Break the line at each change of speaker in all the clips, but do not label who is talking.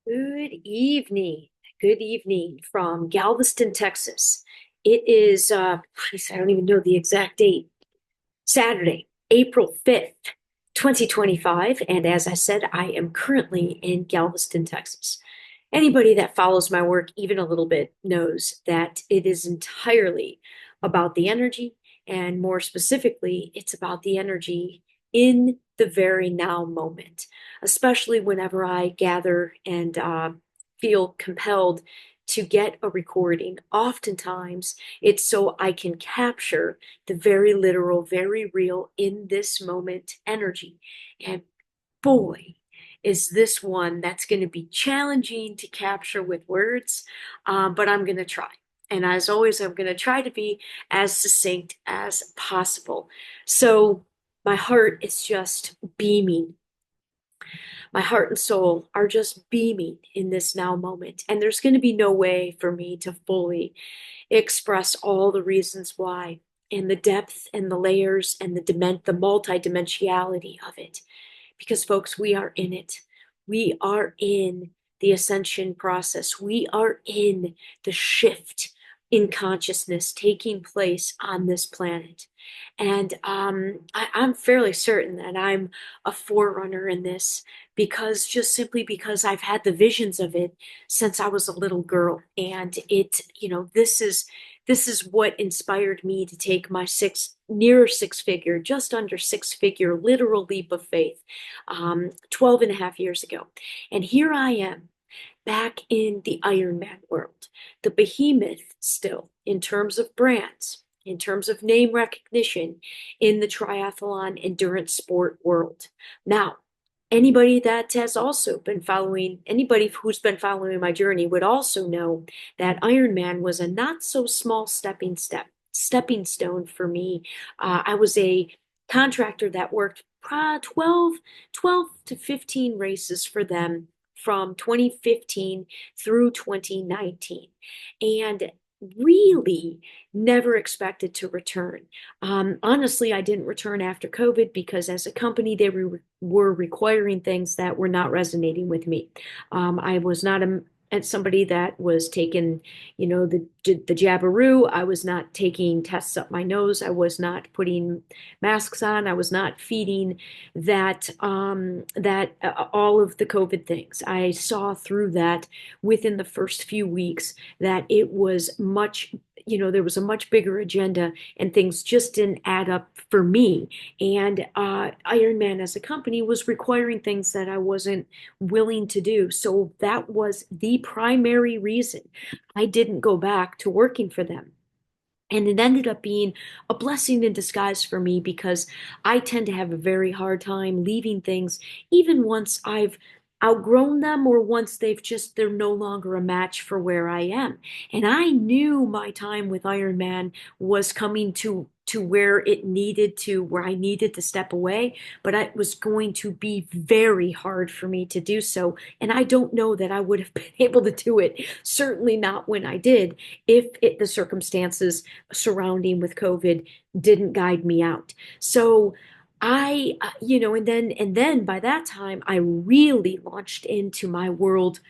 Good evening. Good evening from Galveston, Texas. It is, I don't even know the exact date, Saturday, April 5th, 2025. And as I said, I am currently in Galveston, Texas. Anybody that follows my work even a little bit knows that it is entirely about the energy, and more specifically, it's about the energy in the very now moment, especially whenever I gather and feel compelled to get a recording. Oftentimes, it's so I can capture the very literal, very real in this moment energy. And boy, is this one that's going to be challenging to capture with words, but I'm going to try. And as always, I'm going to try to be as succinct as possible. So my heart is just beaming. My heart and soul are just beaming in this now moment. And there's going to be no way for me to fully express all the reasons why and the depth and the layers and the multi-dimensionality of it. Because folks, we are in it. We are in the ascension process. We are in the shift in consciousness taking place on this planet. And I'm fairly certain that I'm a forerunner in this because just simply because I've had the visions of it since I was a little girl. And this is what inspired me to take my near six figure, just under six figure literal leap of faith 12 and a half years ago. And here I am back in the Ironman world, the behemoth still in terms of brands, in terms of name recognition in the triathlon endurance sport world. Now, anybody who's been following my journey would also know that Ironman was a not so small stepping stone for me. I was a contractor that worked 12 to 15 races for them from 2015 through 2019. And really never expected to return. Honestly, I didn't return after COVID because as a company, they were requiring things that were not resonating with me. I was not somebody that was taking, the jabberoo. I was not taking tests up my nose. I was not putting masks on. I was not feeding all of the COVID things. I saw through that within the first few weeks that it was there was a much bigger agenda and things just didn't add up for me. And Ironman as a company was requiring things that I wasn't willing to do. So that was the primary reason I didn't go back to working for them. And it ended up being a blessing in disguise for me because I tend to have a very hard time leaving things, even once I've outgrown them or once they're no longer a match for where I am. And I knew my time with Iron Man was coming to where I needed to step away, but it was going to be very hard for me to do so. And I don't know that I would have been able to do it, certainly not when I did, if the circumstances surrounding with COVID didn't guide me out. So and then by that time, I really launched into my world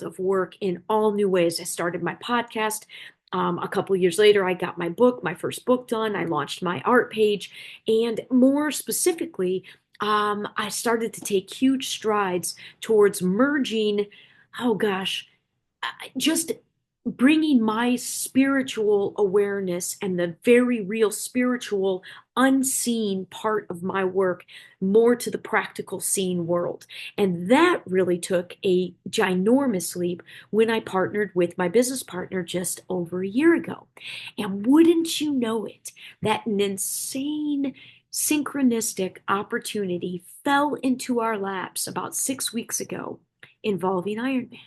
of work in all new ways. I started my podcast. A couple years later, I got my first book done. I launched my art page. And more specifically, I started to take huge strides towards merging, oh gosh, just bringing my spiritual awareness and the very real spiritual unseen part of my work more to the practical seen world. And that really took a ginormous leap when I partnered with my business partner just over a year ago. And wouldn't you know it, that an insane synchronistic opportunity fell into our laps about 6 weeks ago involving Ironman.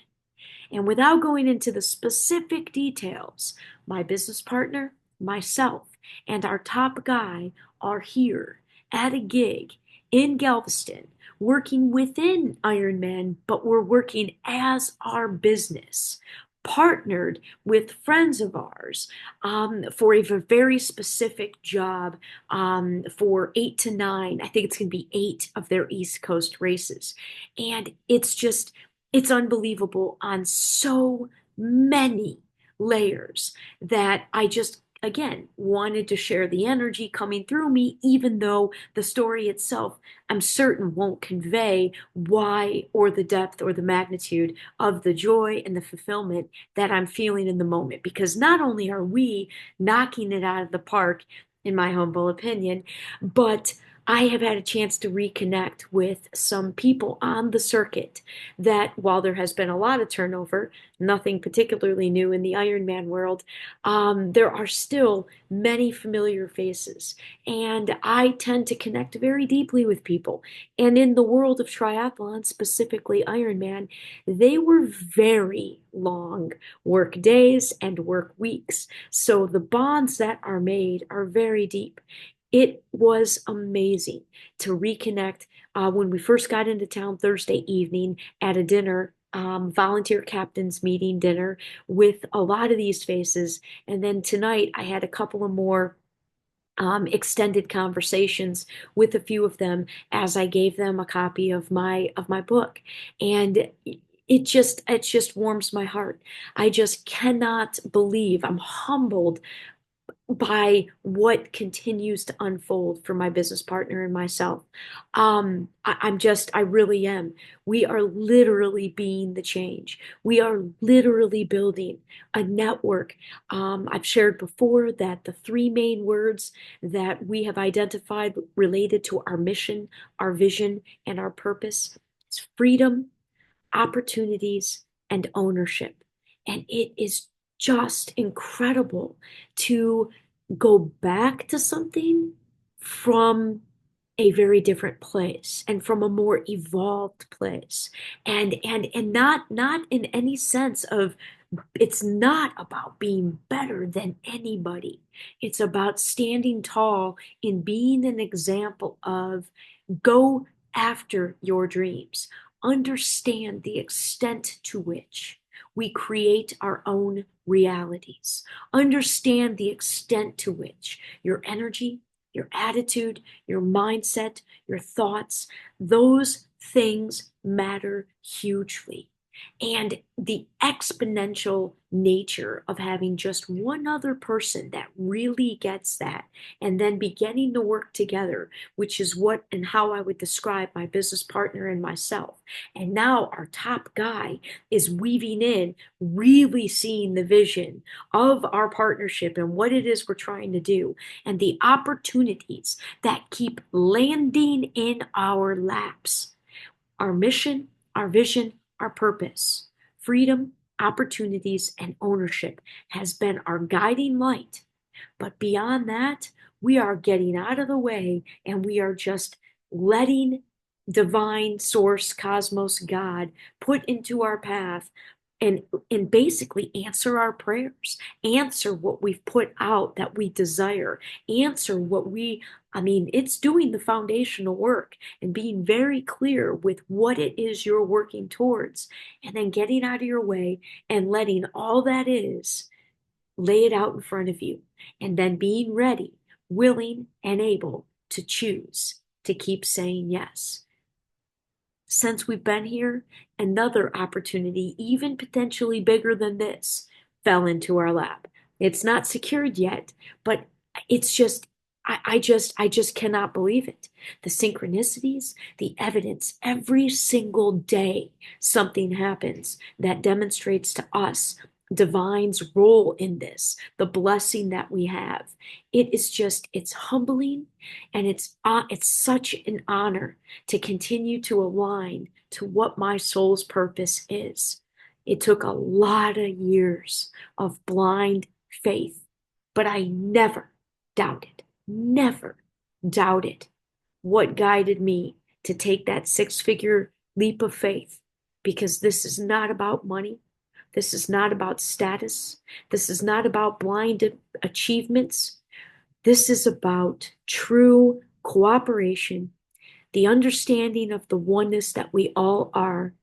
And without going into the specific details, my business partner, myself, and our top guy are here at a gig in Galveston, working within Ironman, but we're working as our business, partnered with friends of ours for a very specific job for 8 to 9. I think it's going to be 8 of their East Coast races. And It's unbelievable on so many layers that I just, again, wanted to share the energy coming through me, even though the story itself, I'm certain, won't convey why or the depth or the magnitude of the joy and the fulfillment that I'm feeling in the moment. Because not only are we knocking it out of the park, in my humble opinion, but I have had a chance to reconnect with some people on the circuit that, while there has been a lot of turnover, nothing particularly new in the Ironman world, there are still many familiar faces. And I tend to connect very deeply with people. And in the world of triathlon, specifically Ironman, they were very long work days and work weeks. So the bonds that are made are very deep. It was amazing to reconnect when we first got into town Thursday evening at a dinner, volunteer captains meeting dinner with a lot of these faces. And then tonight I had a couple of more extended conversations with a few of them as I gave them a copy of my book. And it just warms my heart. I just cannot believe, I'm humbled by what continues to unfold for my business partner and myself. I really am. We are literally being the change. We are literally building a network. I've shared before that the three main words that we have identified related to our mission, our vision, and our purpose is freedom, opportunities, and ownership. And it is just incredible to go back to something from a very different place and from a more evolved place. And not in any sense of, it's not about being better than anybody. It's about standing tall and being an example of, go after your dreams. Understand the extent to which we create our own realities. Understand the extent to which your energy, your attitude, your mindset, your thoughts, those things matter hugely. And the exponential nature of having just one other person that really gets that, and then beginning to work together, which is what and how I would describe my business partner and myself. And now our top guy is weaving in, really seeing the vision of our partnership and what it is we're trying to do, and the opportunities that keep landing in our laps. Our mission, our vision, our purpose, freedom, opportunities, and ownership has been our guiding light. But beyond that, we are getting out of the way and we are just letting divine source, cosmos, God put into our path and basically answer our prayers, answer what we've put out that we desire, answer what it's doing the foundational work and being very clear with what it is you're working towards, and then getting out of your way and letting all that is lay it out in front of you, and then being ready, willing, and able to choose to keep saying yes. Since we've been here, another opportunity, even potentially bigger than this, fell into our lap. It's not secured yet, but it's just, I just cannot believe it. The synchronicities, the evidence, every single day something happens that demonstrates to us divine's role in this, the blessing that we have. It is just, it's humbling, and it's such an honor to continue to align to what my soul's purpose is. It took a lot of years of blind faith, but I never doubted what guided me to take that six-figure leap of faith, because this is not about money. This is not about status. This is not about blind achievements. This is about true cooperation, the understanding of the oneness that we all are,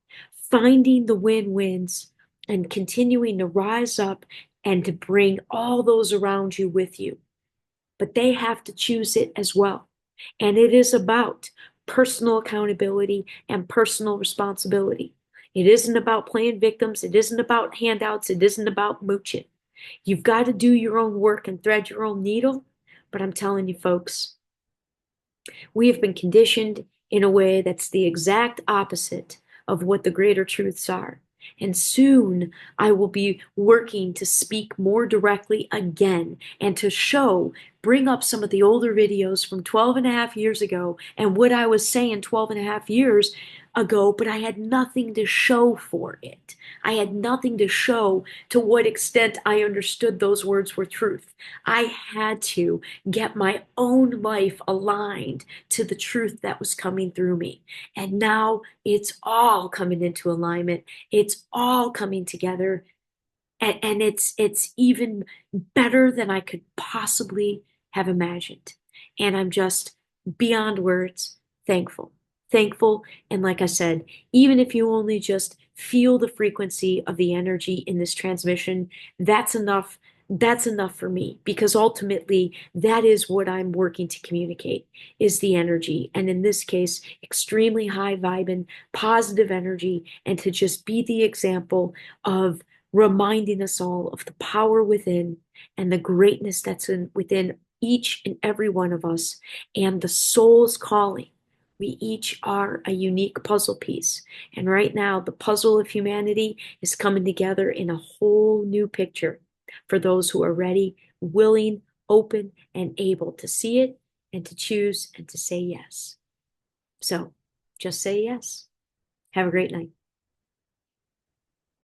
finding the win-wins, and continuing to rise up and to bring all those around you with you. But they have to choose it as well. And it is about personal accountability and personal responsibility. It isn't about playing victims. It isn't about handouts. It isn't about mooching. You've got to do your own work and thread your own needle. But I'm telling you, folks, we have been conditioned in a way that's the exact opposite of what the greater truths are. And soon I will be working to speak more directly again and to bring up some of the older videos from 12 and a half years ago and what I was saying 12 and a half years ago, but I had nothing to show for it. I had nothing to show to what extent I understood those words were truth. I had to get my own life aligned to the truth that was coming through me. And now it's all coming into alignment. It's all coming together. And it's even better than I could possibly have imagined. And I'm just beyond words thankful. Thankful. And like I said, even if you only just feel the frequency of the energy in this transmission, that's enough. That's enough for me because ultimately that is what I'm working to communicate is the energy. And in this case, extremely high vibing, positive energy, and to just be the example of reminding us all of the power within and the greatness within each and every one of us and the soul's calling. We each are a unique puzzle piece. And right now, the puzzle of humanity is coming together in a whole new picture for those who are ready, willing, open, and able to see it and to choose and to say yes. So just say yes. Have a great night.